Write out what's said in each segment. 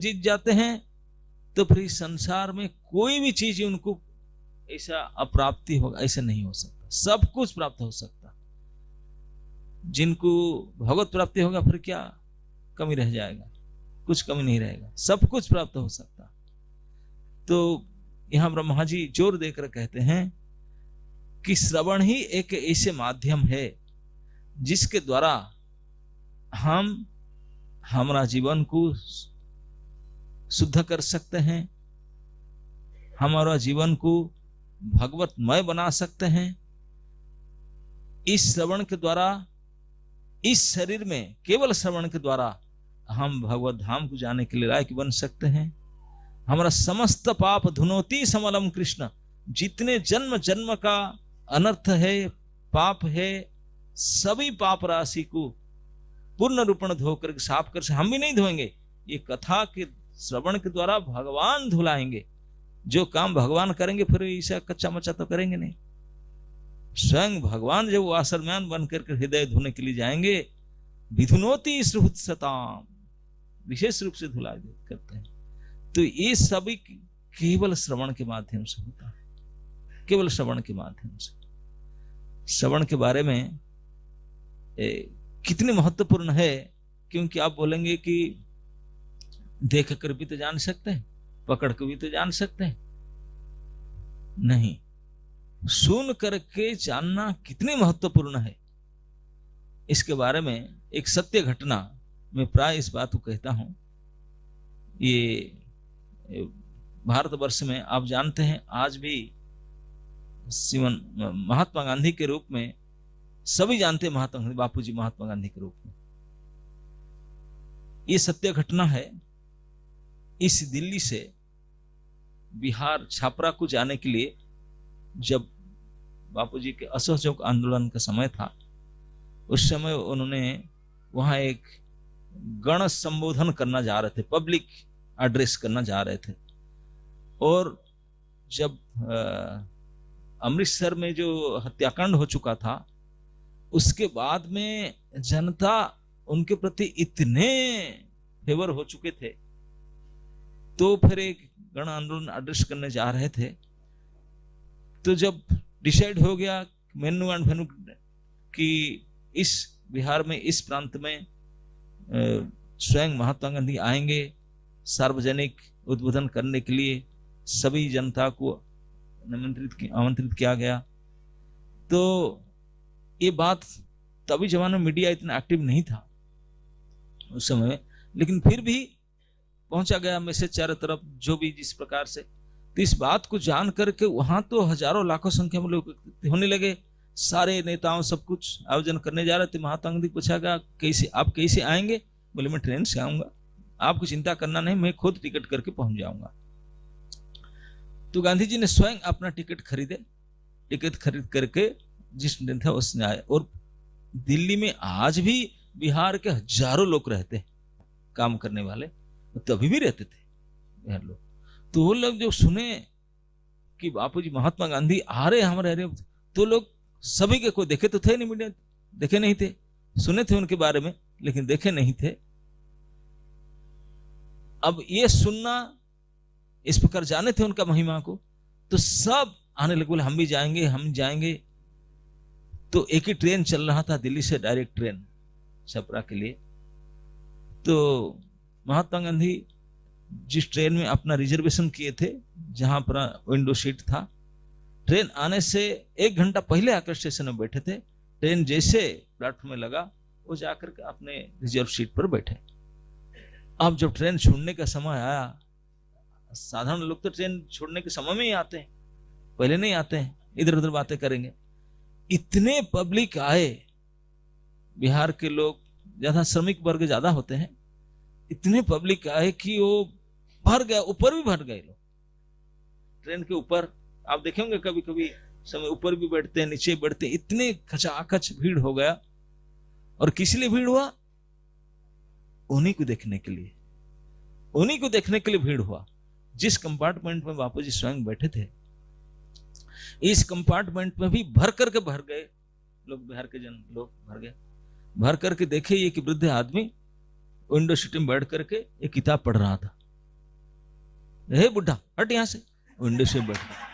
जीत जाते हैं तो फिर इस संसार में कोई भी चीज उनको ऐसा अप्राप्ति होगा ऐसा नहीं हो सकता, सब कुछ प्राप्त हो सकता। जिनको भगवत प्राप्ति होगा फिर क्या कमी रह जाएगा, कुछ कमी नहीं रहेगा, सब कुछ प्राप्त हो सकता। तो यहां ब्रह्मा जी जोर देकर कहते हैं कि श्रवण ही एक ऐसे माध्यम है जिसके द्वारा हम हमारा जीवन को शुद्ध कर सकते हैं, हमारा जीवन को भगवतमय बना सकते हैं। इस श्रवण के द्वारा, इस शरीर में केवल श्रवण के द्वारा हम भगवत धाम को जाने के लिए लायक बन सकते हैं। हमारा समस्त पाप धुनोति समलम कृष्ण, जितने जन्म जन्म का अनर्थ है, पाप है, सभी पाप राशि को पूर्ण रूपण धोकर साफ कर, हम भी नहीं धोएंगे, ये कथा के श्रवण के द्वारा भगवान धुलाएंगे। जो काम भगवान करेंगे फिर ऐसा कच्चा मच्चा तो करेंगे नहीं। स्वयं भगवान जब वासरम्यान बनकर के हृदय धोने के लिए जाएंगे, विधुनोति सुहृत्सताम, विशेष रूप से धुला करते हैं। तो ये सभी केवल श्रवण के माध्यम से होता है, केवल श्रवण के माध्यम से। श्रवण के बारे में कितने महत्वपूर्ण है, क्योंकि आप बोलेंगे कि देख कर भी तो जान सकते हैं, पकड़ कर भी तो जान सकते हैं, नहीं, सुन करके जानना कितने महत्वपूर्ण है। इसके बारे में एक सत्य घटना मैं प्राय इस बात को कहता हूं। ये भारतवर्ष में आप जानते हैं आज भी श्रीमन महात्मा गांधी के रूप में सभी जानते हैं, महात्मा गांधी, बापूजी महात्मा गांधी के रूप में। ये सत्य घटना है। इस दिल्ली से बिहार छापरा को जाने के लिए जब बापूजी के असहयोग आंदोलन का समय था, उस समय उन्होंने वहां एक गण संबोधन करना जा रहे थे, पब्लिक एड्रेस करना जा रहे थे। और जब अमृतसर में जो हत्याकांड हो चुका था, उसके बाद में जनता उनके प्रति इतने फेवर हो चुके थे, तो फिर एक गण आंदोलन एड्रेस करने जा रहे थे। तो जब डिसाइड हो गया मेनू एंड वेन्यू कि इस बिहार में, इस प्रांत में स्वयं महात्मा गांधी आएंगे, सार्वजनिक उद्बोधन करने के लिए सभी जनता को आमंत्रित किया गया। तो ये बात, तभी जमाने में मीडिया इतना एक्टिव नहीं था उस समय, लेकिन फिर भी पहुंचा गया मैसेज चारों तरफ, जो भी जिस प्रकार से। तो इस बात को जान करके वहां तो हजारों लाखों संख्या में लोग होने लगे, सारे नेताओं सब कुछ आयोजन करने जा रहे थे। महात्मा गांधी पूछा गया कैसे, आप कैसे आएंगे? बोले मैं ट्रेन से आऊंगा, आपको चिंता करना नहीं, मैं खुद टिकट करके पहुंच जाऊंगा। तो गांधी जी ने स्वयं अपना टिकट खरीदे, टिकट खरीद करके जिस दिन था उसने आए। और दिल्ली में आज भी बिहार के हजारों लोग रहते हैं, काम करने वाले, तभी भी रहते थे बिहार लोग। तो वो लोग जो सुने कि बापूजी महात्मा गांधी आ रहे हमारे अरे, तो लोग सभी के कोई देखे तो थे नहीं, मीडिया देखे नहीं थे, सुने थे उनके बारे में लेकिन देखे नहीं थे। अब ये सुनना, इस प्रकार जाने थे उनका महिमा को, तो सब आने लगे, बोले हम भी जाएंगे, हम जाएंगे। तो एक ही ट्रेन चल रहा था दिल्ली से, डायरेक्ट ट्रेन छपरा के लिए। तो महात्मा गांधी जिस ट्रेन में अपना रिजर्वेशन किए थे, जहां पर विंडो सीट था, ट्रेन आने से 1 घंटा पहले आकर स्टेशन में बैठे थे। ट्रेन जैसे प्लेटफॉर्म में लगा, वो जाकर के अपने रिजर्व सीट पर बैठे। अब जब ट्रेन छोड़ने का समय आया, साधारण लोग तो ट्रेन छोड़ने के समय में ही आते हैं, पहले नहीं आते हैं, इधर उधर बातें करेंगे। इतने पब्लिक आए, बिहार के लोग ज्यादा, श्रमिक वर्ग ज्यादा होते हैं, इतने पब्लिक आए कि वो भर गया, ऊपर भी भर गए लोग। ट्रेन के ऊपर आप देखेंगे कभी कभी समय ऊपर भी बैठते हैं, नीचे बैठते हैं, इतने खचाखच भीड़ हो गया। और किस लिए भीड़ हुआ? उन्हीं को देखने के लिए, उन्हीं को देखने के लिए भीड़ हुआ। जिस कंपार्टमेंट में बापूजी स्वयं बैठे थे, इस कंपार्टमेंट में भी भर गए लोग, बिहार के जन लोग भर गए। भर करके देखे ये कि वृद्ध आदमी विंडो सीट में बैठ करके एक किताब पढ़ रहा था। हे बुढ़ा हट यहां से, विंडो से बैठ गया।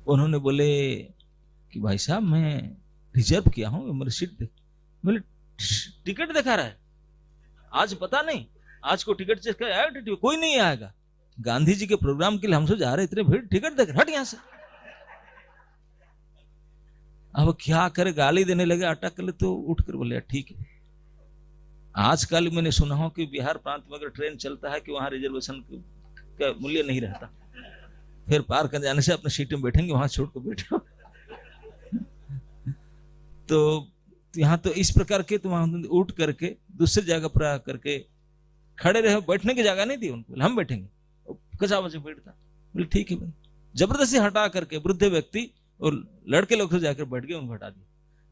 उन्होंने बोले कि भाई साहब मैं रिजर्व किया हूं, मेरी सीट देख। बोले टिकट दिखा रहा है, आज पता नहीं, आज को टिकट चेक कर आया, कोई नहीं आएगा, गांधी जी के प्रोग्राम के लिए हम सब जा रहे, इतने भीड़, टिकट देख, हट यहां से। अब क्या करे, गाली देने लगे, अटक ले, तो उठकर बोले ठीक है। आजकल मैंने सुना हो कि बिहार प्रांत में अगर ट्रेन चलता है कि वहां रिजर्वेशन का मूल्य नहीं रहता, फिर पार कर जाने से अपने सीट में बैठेंगे, वहां छोड़ कर बैठो। तो यहाँ तो इस प्रकार के, तो वहां उठ करके दूसरी जगह पर आकर के खड़े रहे, बैठने की जगह नहीं दी उनको, हम बैठेंगे, कचा बचे बैठता। बोले ठीक है भाई, जबरदस्ती हटा करके वृद्ध व्यक्ति और लड़के लोग से जाकर बैठ गए, उनको हटा दिया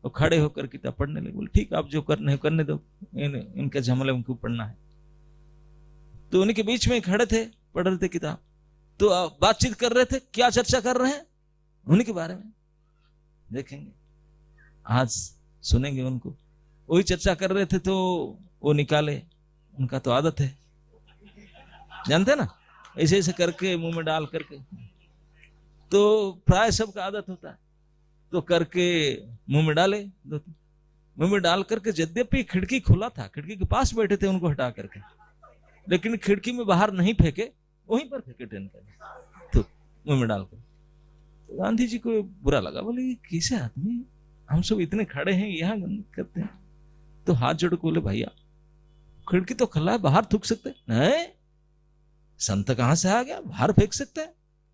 और खड़े होकर किताब पढ़ने लगे। बोले ठीक, आप जो करने करने दो, इनके झमेले उनको पढ़ना है। तो उन्हीं के बीच में खड़े थे, पढ़ रहे थे किताब, तो बातचीत कर रहे थे, क्या चर्चा कर रहे हैं उन्हीं के बारे में, देखेंगे आज सुनेंगे उनको। वही चर्चा कर रहे थे तो वो निकाले, उनका तो आदत है, जानते ना, ऐसे ऐसे करके मुंह में डाल करके, तो प्राय सबका आदत होता है, तो करके मुंह में डाले, मुंह में डाल करके, यद्यपि खिड़की खुला था, खिड़की के पास बैठे थे, उनको हटा करके, लेकिन खिड़की में बाहर नहीं फेंके, वहीं पर फेंके ट्रेन का, तो मुंह में डालकर। तो गांधी जी को बुरा लगा, बोले कैसे आदमी, हम सब इतने खड़े हैं यहाँ करते हैं। तो हाथ जोड़ के बोले भैया खिड़की तो खुला है, बाहर थूक सकते हैं, संत कहां से आ गया, बाहर फेंक सकते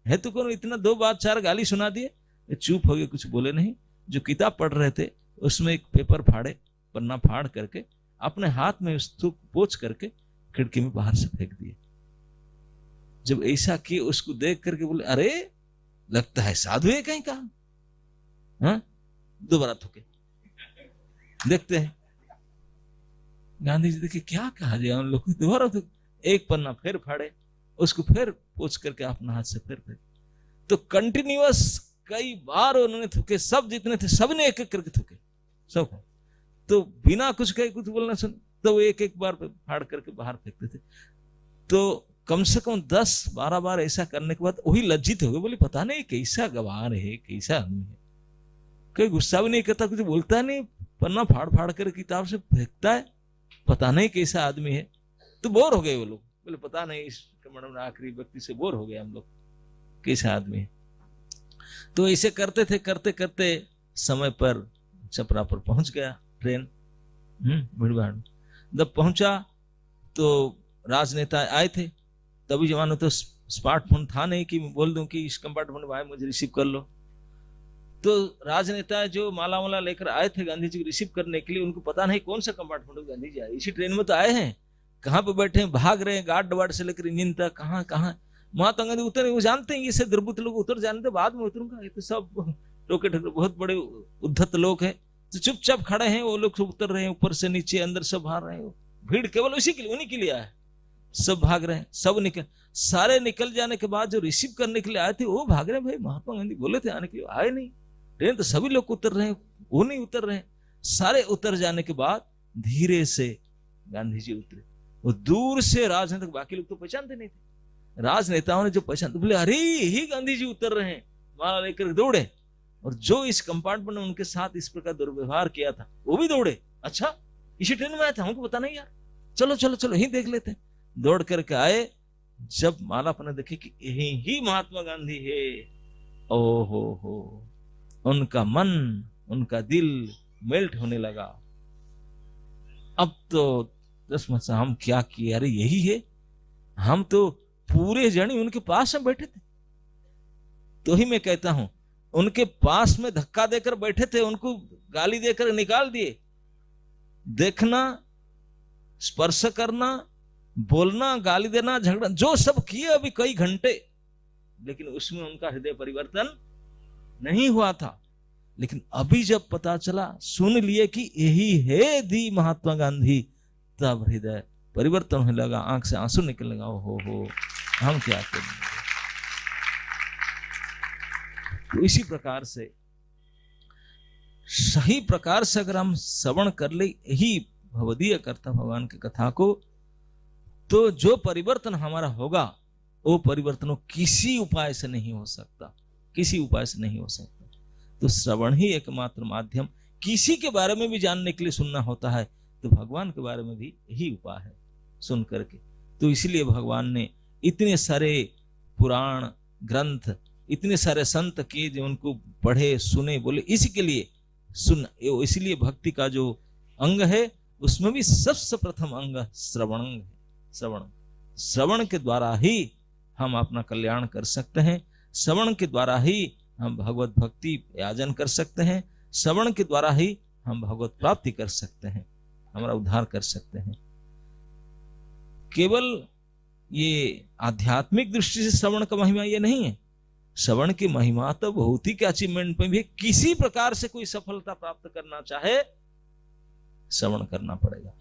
है तो कौन, इतना दो बात चार गाली सुना दिए, चुप हो गए, कुछ बोले नहीं। जो किताब पढ़ रहे थे उसमें एक पेपर फाड़े, पन्ना फाड़ करके अपने हाथ में उस थूक पोंछ करके खिड़की में बाहर से फेंक दिए। जब ऐसा किए उसको देख करके बोले अरे लगता है साधु है कहीं का, हाँ? दोबारा थूके, देखते हैं गांधी जी देखे क्या कहा जाए उन लोग को, दोबारा थूक, एक पन्ना फिर फाड़े, उसको फिर पोंछ करके अपना हाथ से फिर फेंक। तो कंटिन्यूअस कई बार उन्होंने थूके, सब जितने थे सबने एक एक करके थूके, सब, तो बिना कुछ कहे कुछ बोलना सुन, तो वो एक एक बार फाड़ करके बाहर फेंकते थे। तो कम से कम 10-12 बार ऐसा करने के बाद वही लज्जित हो गए, बोले पता नहीं कैसा गवार है, कैसा आदमी है, कोई गुस्सा भी नहीं करता, कुछ बोलता नहीं, पन्ना फाड़ फाड़ कर किताब से फेंकता है, पता नहीं कैसा आदमी है। तो बोर हो गए वो लोग, बोले पता नहीं इस मैडम आखिरी व्यक्ति से बोर हो गए हम लोग, कैसा आदमी है। तो ऐसे करते थे, करते करते समय पर छपरा पर पहुंच गया ट्रेन, भीड़भाड़। जब पहुंचा तो राजनेता आए थे, तभी जमाने तो स्मार्टफोन था नहीं कि मैं बोल दूं कि इस कंपार्टमेंट में आए मुझे रिसीव कर लो। तो राजनेता जो माला वाला लेकर आए थे गांधी जी को रिसीव करने के लिए, उनको पता नहीं कौन सा कंपार्टमेंट गांधी जी आए, इसी ट्रेन में तो आए हैं, कहाँ पे बैठे हैं, भाग रहे हैं, गार्ड वार्ड से लेकर इंजन तक, कहाँ कहाँ। महात्मा गांधी उतरे, वो जानते हैं ये से दुर्बुत लोग उतर जानते, बाद में उतरूंगा, ये तो सब टोके ठोके बहुत बड़े उद्धत लोग हैं, तो चुपचाप खड़े हैं वो लोग, सब उतर रहे हैं, ऊपर से नीचे अंदर सब भाग रहे हैं, भीड़ केवल उसी के लिए, उन्हीं के लिए आया, सब भाग रहे हैं, सब निकल, सारे निकल जाने के बाद जो रिसीव करने के लिए आए थे वो भाग रहे हैं। भाई महात्मा गांधी बोले थे आने के लिए, आए नहीं, ट्रेन तो सभी लोग उतर रहे हैं, वो नहीं उतर रहे हैं। सारे उतर जाने के बाद धीरे से गांधी जी उतरे, वो दूर से राजनेता, बाकी लोग तो पहचानते नहीं थे, राजनेताओं ने जो पहचान, बोले अरे ही गांधी जी उतर रहे हैं, माला लेकर दौड़े, और जो इस कंपार्टमेंट में उनके साथ इस प्रकार दुर्व्यवहार किया था वो भी दौड़े, अच्छा इसी ट्रेन में आया था, हमको पता नहीं यार, चलो चलो चलो ही देख लेते हैं। दौड़ करके आए, जब माला पर देखे कि यही ही महात्मा गांधी है, ओ हो, उनका मन, उनका दिल मेल्ट होने लगा। अब तो दस मत हम क्या किए, अरे यही है, हम तो पूरे जनी उनके पास में बैठे थे। तो ही मैं कहता हूं, उनके पास में धक्का देकर बैठे थे, उनको गाली देकर निकाल दिए। देखना, स्पर्श करना, बोलना, गाली देना, झगड़ा, जो सब किए अभी कई घंटे, लेकिन उसमें उनका हृदय परिवर्तन नहीं हुआ था। लेकिन अभी जब पता चला, सुन लिए कि यही है दी महात्मा गांधी, तब हृदय परिवर्तन होने लगा, आंख से आंसू निकलने लगा, हो हम क्या करेंगे। तो इसी प्रकार से सही प्रकार से अगर हम श्रवण कर ले, यही भवदीय करता भगवान की कथा को, तो जो परिवर्तन हमारा होगा वो परिवर्तन किसी उपाय से नहीं हो सकता, किसी उपाय से नहीं हो सकता। तो श्रवण ही एकमात्र माध्यम, किसी के बारे में भी जानने के लिए सुनना होता है तो भगवान के बारे में भी यही उपाय है, सुन करके। तो इसलिए भगवान ने इतने सारे पुराण ग्रंथ, इतने सारे संत किए जो उनको पढ़े सुने बोले, इसी के लिए सुन। इसलिए भक्ति का जो अंग है उसमें भी सबसे प्रथम अंग श्रवण है। श्रवण, श्रवण के द्वारा ही हम अपना कल्याण कर सकते हैं, श्रवण के द्वारा ही हम भगवत भक्ति याजन कर सकते हैं, श्रवण के द्वारा ही हम भगवत प्राप्ति कर सकते हैं, हमारा उद्धार कर सकते हैं। केवल ये आध्यात्मिक दृष्टि से श्रवण का महिमा ये नहीं है, श्रवण की महिमा तो भौतिक अचीवमेंट में भी, किसी प्रकार से कोई सफलता प्राप्त करना चाहे श्रवण करना पड़ेगा,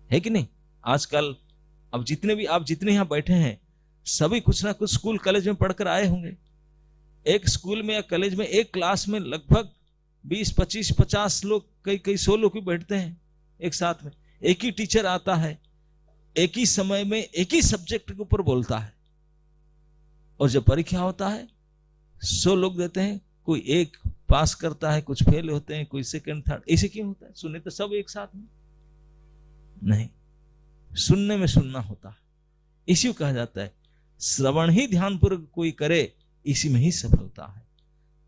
है कि नहीं। आजकल अब जितने भी आप जितने यहां बैठे हैं सभी कुछ ना कुछ स्कूल कॉलेज में पढ़कर आए होंगे। एक स्कूल में या कॉलेज में एक क्लास में लगभग 20, 25, 50 लोग, कई 100 लोग भी बैठते हैं एक साथ में। एक ही टीचर आता है, एक ही समय में एक ही सब्जेक्ट के ऊपर बोलता है, और जब परीक्षा होता है 100 लोग देते हैं, कोई एक पास करता है, कुछ फेल होते हैं, कोई सेकंड थर्ड। ऐसे क्यों होता है? सुने तो सब एक साथ में नहीं, सुनने में सुनना होता है। इसी को कहा जाता है श्रवण ही ध्यानपूर्वक कोई करे, इसी में ही सफलता है।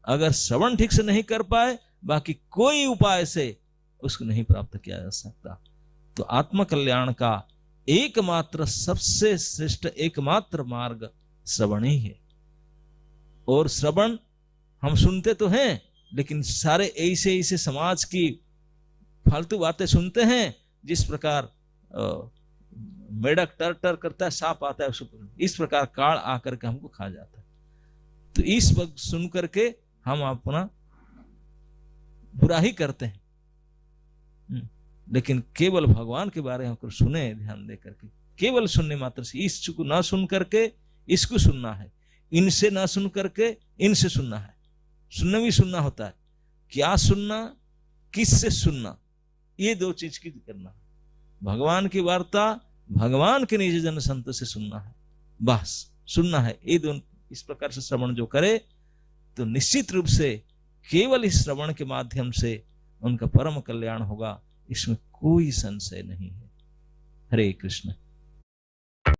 अगर श्रवण ठीक से नहीं कर पाए, बाकी कोई उपाय से उसको नहीं प्राप्त किया जा सकता। तो आत्म कल्याण का एकमात्र सबसे श्रेष्ठ एकमात्र मार्ग श्रवण ही है। और श्रवण हम सुनते तो हैं, लेकिन सारे ऐसे ऐसे समाज की फालतू बातें सुनते हैं, जिस प्रकार मेढक टर टर करता है, सांप आता है उसको, इस प्रकार काल आकर के हमको खा जाता है। तो इस वक्त सुन करके हम अपना बुरा ही करते हैं, लेकिन केवल भगवान के बारे में होकर सुने, ध्यान दे करके, केवल सुनने मात्र से, इसको ना सुन करके इसको सुनना है, इनसे ना सुन करके इनसे सुनना है। सुनना भी सुनना होता है, क्या सुनना, किससे सुनना, ये दो चीज की करना है। भगवान की वार्ता भगवान के निज जन संत से सुनना है, बस सुनना है। ये दोनों इस प्रकार से श्रवण जो करे तो निश्चित रूप से केवल इस श्रवण के माध्यम से उनका परम कल्याण होगा, इसमें कोई संशय नहीं है। हरे कृष्ण।